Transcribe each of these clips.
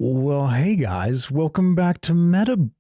Well, hey guys, welcome back to MetaBro.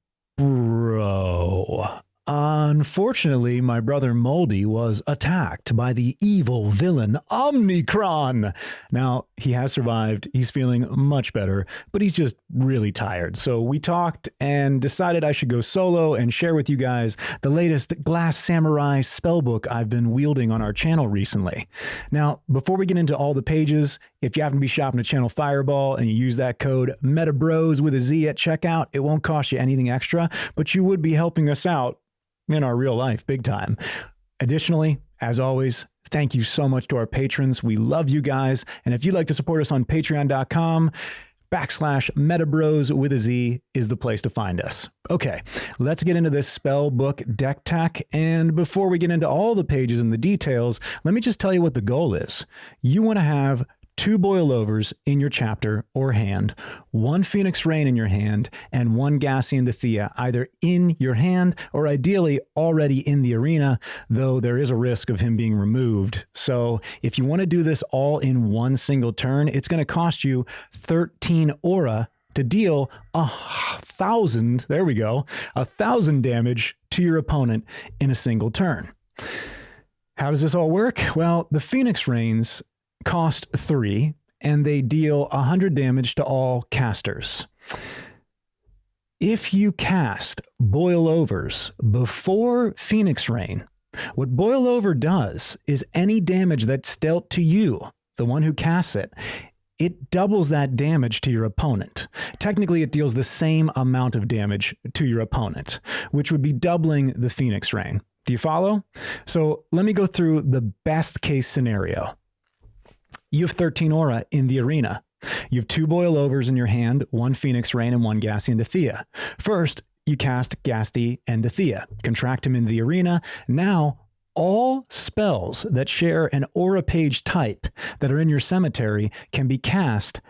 Unfortunately, my brother Moldy was attacked by the evil villain Omnicron. Now, he has survived, he's feeling much better, but he's just really tired. So we talked and decided I should go solo and share with you guys the latest Glass Samurai spellbook I've been wielding on our channel recently. Now, before we get into all the pages, if you happen to be shopping at Channel Fireball and you use that code MetaBroz with a Z at checkout, it won't cost you anything extra, but you would be helping us out in our real life big time. Additionally, as always, thank you so much to our patrons. We love you guys. And if you'd like to support us on patreon.com/MetaBroz with a Z is the place to find us. Okay, let's get into this spellbook deck tech. And before we get into all the pages and the details, let me just tell you what the goal is. You want to have 2 boilovers in your chapter or hand, 1 Phoenix Rain in your hand, and 1 GAASY and Thea either in your hand or ideally already in the arena, though there is a risk of him being removed. So if you want to do this all in one single turn, it's going to cost you 13 aura to deal 1,000, there we go, 1,000 damage to your opponent in a single turn. How does this all work? Well, the Phoenix Rains cost 3, and they deal 100 damage to all casters. If you cast Boilovers before Phoenix Rain, what Boilover does is any damage that's dealt to you, the one who casts it, it doubles that damage to your opponent. Technically, it deals the same amount of damage to your opponent, which would be doubling the Phoenix Rain. Do you follow? So let me go through the best case scenario. You have 13 aura in the arena. You have 2 Boilovers in your hand, 1 Phoenix Rain and 1 GAASY and Thea. First, you cast GAASY and Thea, contract him into the arena. Now, all spells that share an aura page type that are in your cemetery can be cast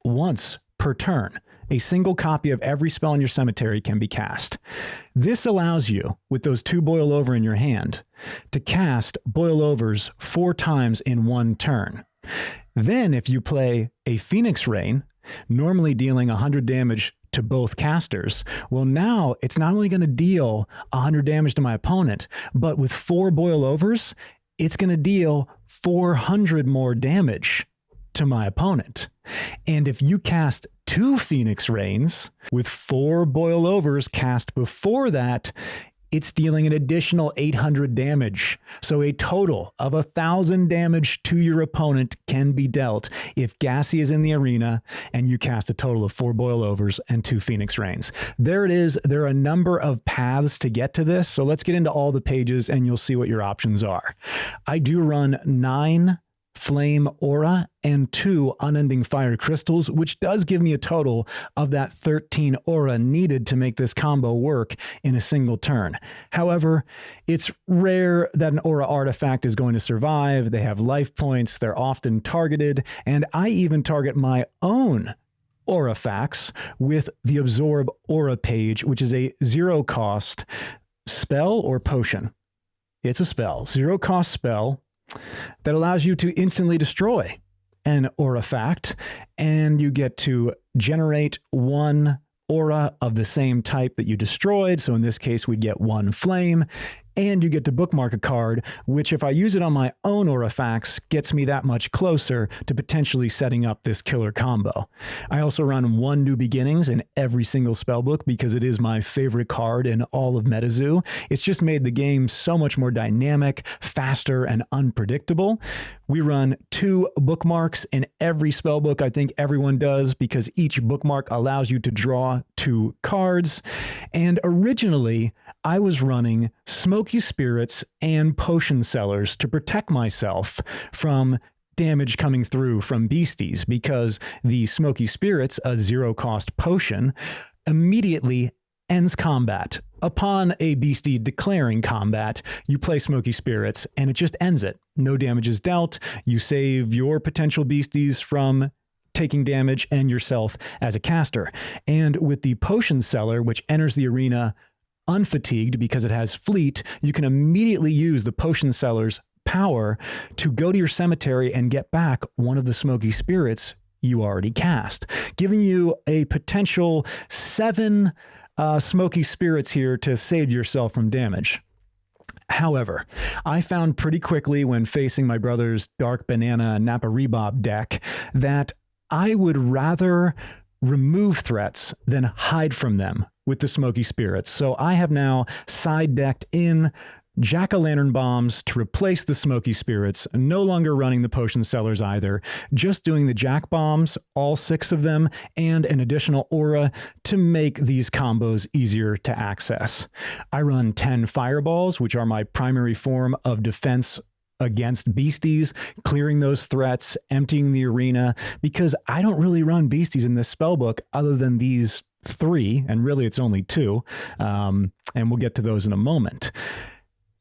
once per turn. A single copy of every spell in your cemetery can be cast. This allows you, with those 2 Boilover in your hand, to cast Boilovers 4 times in one turn. Then if you play a Phoenix Rain, normally dealing 100 damage to both casters, well, now it's not only going to deal 100 damage to my opponent, but with 4 Boilovers, it's going to deal 400 more damage to my opponent. And if you cast 2 Phoenix Rains with 4 Boilovers cast before that, it's dealing an additional 800 damage. So a total of 1,000 damage to your opponent can be dealt if GAASY is in the arena and you cast a total of 4 Boilovers and 2 Phoenix Rains. There it is. There are a number of paths to get to this. So let's get into all the pages and you'll see what your options are. I do run 9 Flame Aura and 2 Unending Fire Crystals, which does give me a total of that 13 aura needed to make this combo work in a single turn. However, it's rare that an aura artifact is going to survive. They have life points, they're often targeted, and I even target my own Aurifacts with the Absorb Aura page, which is a 0-cost spell or potion. It's a spell, 0-cost spell that allows you to instantly destroy an Aurifact, and you get to generate 1 aura of the same type that you destroyed. So in this case, we'd get 1 flame, and you get to bookmark a card, which if I use it on my own Aurifacts, gets me that much closer to potentially setting up this killer combo. I also run 1 New Beginnings in every single spellbook because it is my favorite card in all of MetaZoo. It's just made the game so much more dynamic, faster, and unpredictable. We run 2 bookmarks in every spellbook. I think everyone does because each bookmark allows you to draw 2 cards. And originally, I was running Smoky Spirits and Potion Sellers to protect myself from damage coming through from beasties because the Smoky Spirits, a 0-cost potion, immediately ends combat. Upon a beastie declaring combat, you play Smoky Spirits and it just ends it. No damage is dealt. You save your potential beasties from taking damage and yourself as a caster. And with the Potion Seller, which enters the arena unfatigued because it has fleet, you can immediately use the Potion Seller's power to go to your cemetery and get back one of the Smoky Spirits you already cast, giving you a potential 7 smoky spirits here to save yourself from damage. However, I found pretty quickly when facing my brother's Dark Banana Napa Rebob deck that I would rather remove threats than hide from them with the smoky spirits. So I have now side decked in jack-o'-lantern bombs to replace the smoky spirits, no longer running the potion sellers either, just doing the jack bombs, all 6 of them, and an additional aura to make these combos easier to access. I run 10 fireballs, which are my primary form of defense against beasties, clearing those threats, emptying the arena, because I don't really run beasties in this spellbook other than these 3, and really it's only 2, and we'll get to those in a moment.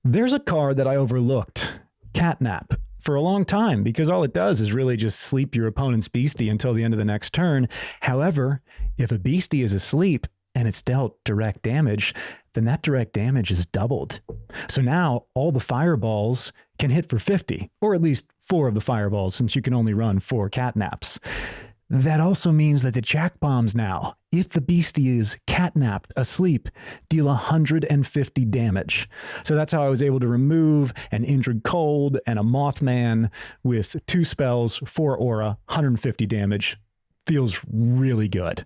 There's a card that I overlooked, Catnap, for a long time because all it does is really just sleep your opponent's beastie until the end of the next turn. However, if a beastie is asleep and it's dealt direct damage, then that direct damage is doubled. So now all the fireballs can hit for 50, or at least 4 of the fireballs since you can only run 4 catnaps. That also means that the jack bombs now, if the beastie is catnapped asleep, deal 150 damage. So that's how I was able to remove an Injured Cold and a Mothman with 2 spells, 4 aura, 150 damage. Feels really good.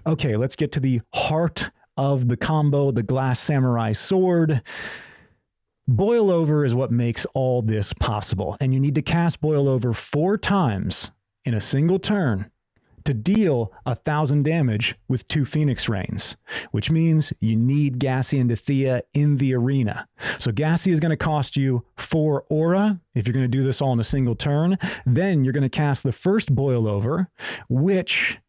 Okay, let's get to the heart of the combo, the Glass Samurai Sword. Boil Over is what makes all this possible, and you need to cast Boil Over 4 times in a single turn to deal 1,000 damage with 2 Phoenix Rains, which means you need GAASY and Thea in the arena. So GAASY is going to cost you 4 aura if you're going to do this all in a single turn. Then you're going to cast the first Boil Over, which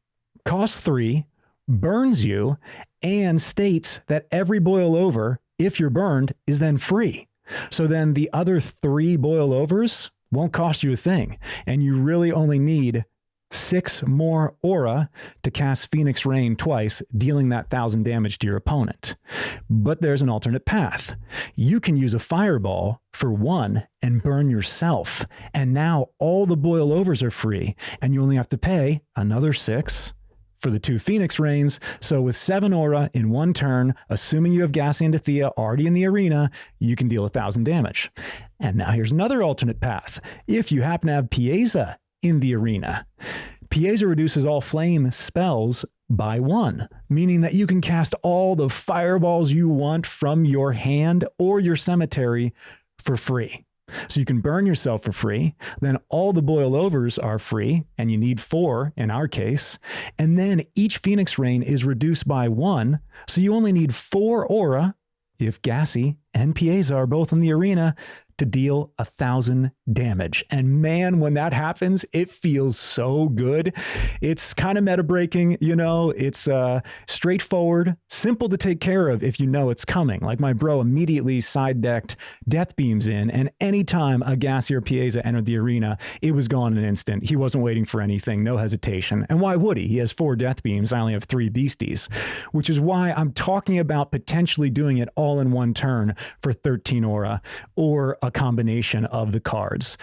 costs 3, burns you, and states that every Boil Over, if you're burned, is then free. So then the other 3 Boil Overs won't cost you a thing, and you really only need 6 more aura to cast Phoenix Rain twice, dealing that 1,000 damage to your opponent. But there's an alternate path. You can use a fireball for 1 and burn yourself. And now all the Boil Overs are free, and you only have to pay another 6 for the 2 Phoenix Rains. So with 7 aura in 1 turn, assuming you have GAASY and Thea already in the arena, you can deal 1,000 damage. And now here's another alternate path. If you happen to have Pieza in the arena, Pieza reduces all flame spells by 1, meaning that you can cast all the fireballs you want from your hand or your cemetery for free. So you can burn yourself for free, then all the Boil Overs are free, and you need 4 in our case, and then each Phoenix Rain is reduced by 1, so you only need 4 aura if GAASY and Pieza are both in the arena to deal 1,000 damage. And man, when that happens, it feels so good. It's kind of meta breaking, you know, it's straightforward, simple to take care of if you know it's coming. Like my bro immediately side decked Death Beams in, and anytime a GAASY or Pieza entered the arena, it was gone in an instant. He wasn't waiting for anything, no hesitation. And why would he? He has 4 Death Beams. I only have 3 Beasties, which is why I'm talking about potentially doing it all in 1 turn for 13 aura, or a combination of the cards.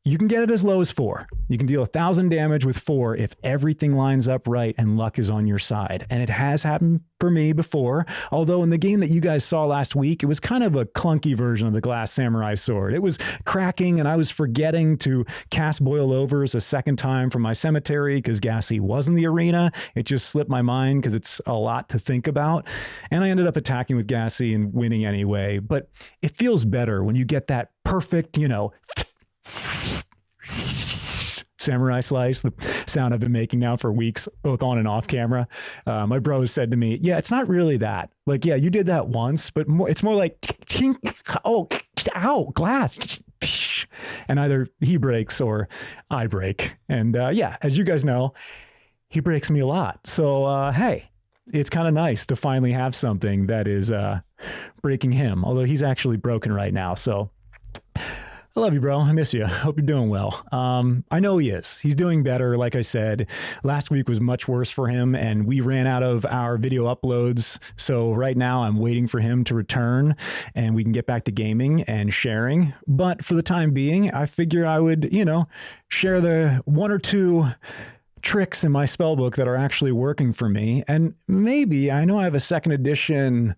You can get it as low as 4. You can deal 1,000 damage with 4 if everything lines up right and luck is on your side. And it has happened for me before, although in the game that you guys saw last week, it was kind of a clunky version of the Glass Samurai Sword. It was cracking, and I was forgetting to cast Boil Overs a second time from my cemetery because GAASY was in the arena. It just slipped my mind because it's a lot to think about. And I ended up attacking with GAASY and winning anyway. But it feels better when you get that perfect, you know, samurai slice, the sound I've been making now for weeks, both on and off camera. My bro said to me, yeah, it's not really that. Like, yeah, you did that once, but it's more like, tink, oh, ow, glass. And either he breaks or I break. And yeah, as you guys know, he breaks me a lot. So, hey, it's kind of nice to finally have something that is breaking him, although he's actually broken right now. So I love you, bro. I miss you. Hope you're doing well. I know he is. He's doing better. Like I said, last week was much worse for him, and we ran out of our video uploads. So right now I'm waiting for him to return and we can get back to gaming and sharing. But for the time being, I figure I would, you know, share the 1 or 2 tricks in my spellbook that are actually working for me. And maybe, I know I have a second edition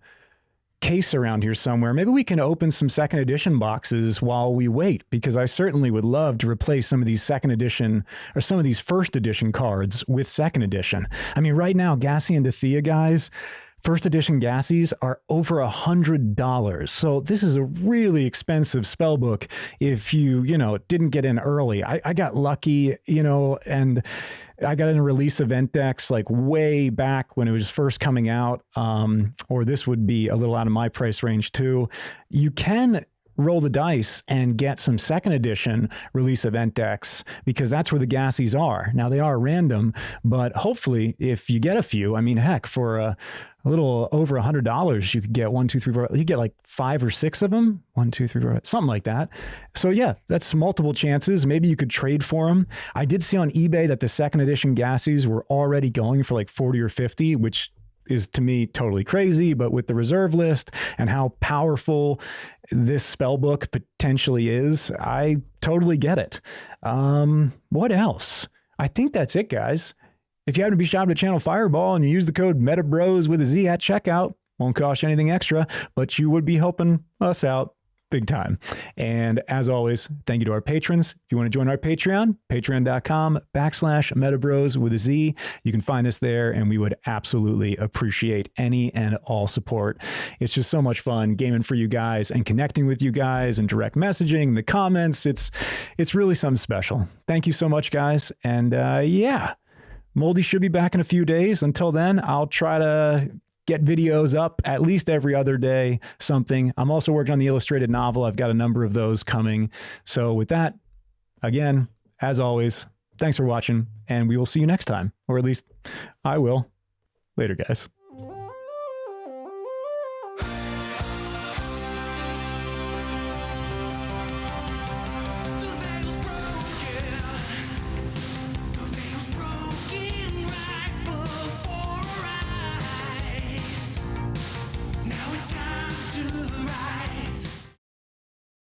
case around here somewhere. Maybe we can open some second edition boxes while we wait, because I certainly would love to replace some of these second edition or some of these first edition cards with second edition. I mean, right now, GAASY and Thea, guys, first edition GAASYs are over $100. So this is a really expensive spellbook if you didn't get in early. I got lucky, and I got in a release event decks like way back when it was first coming out, or this would be a little out of my price range too. You can roll the dice and get some second edition release event decks, because that's where the GAASYs are. Now they are random, but hopefully if you get a few, I mean, heck, for a little over $100, you could get 1, 2, 3, 4, you get like 5 or 6 of them, 1, 2, 3, 4, something like that. So yeah, that's multiple chances. Maybe you could trade for them. I did see on eBay that the second edition GAASYs were already going for like 40 or 50, which is to me totally crazy, but with the reserve list and how powerful this spellbook potentially is, I totally get it. What else? I think that's it, guys. If you happen to be shopping at Channel Fireball and you use the code MetaBroz with a Z at checkout, won't cost you anything extra, but you would be helping us out big time. And as always, thank you to our patrons. If you want to join our Patreon, patreon.com/MetaBroz with a Z. You can find us there, and we would absolutely appreciate any and all support. It's just so much fun gaming for you guys and connecting with you guys and direct messaging, the comments. It's really something special. Thank you so much, guys. And yeah, Moldy should be back in a few days. Until then, I'll try to get videos up at least every other day, something. I'm also working on the illustrated novel. I've got a number of those coming. So with that, again, as always, thanks for watching, and we will see you next time, or at least I will. Later, guys.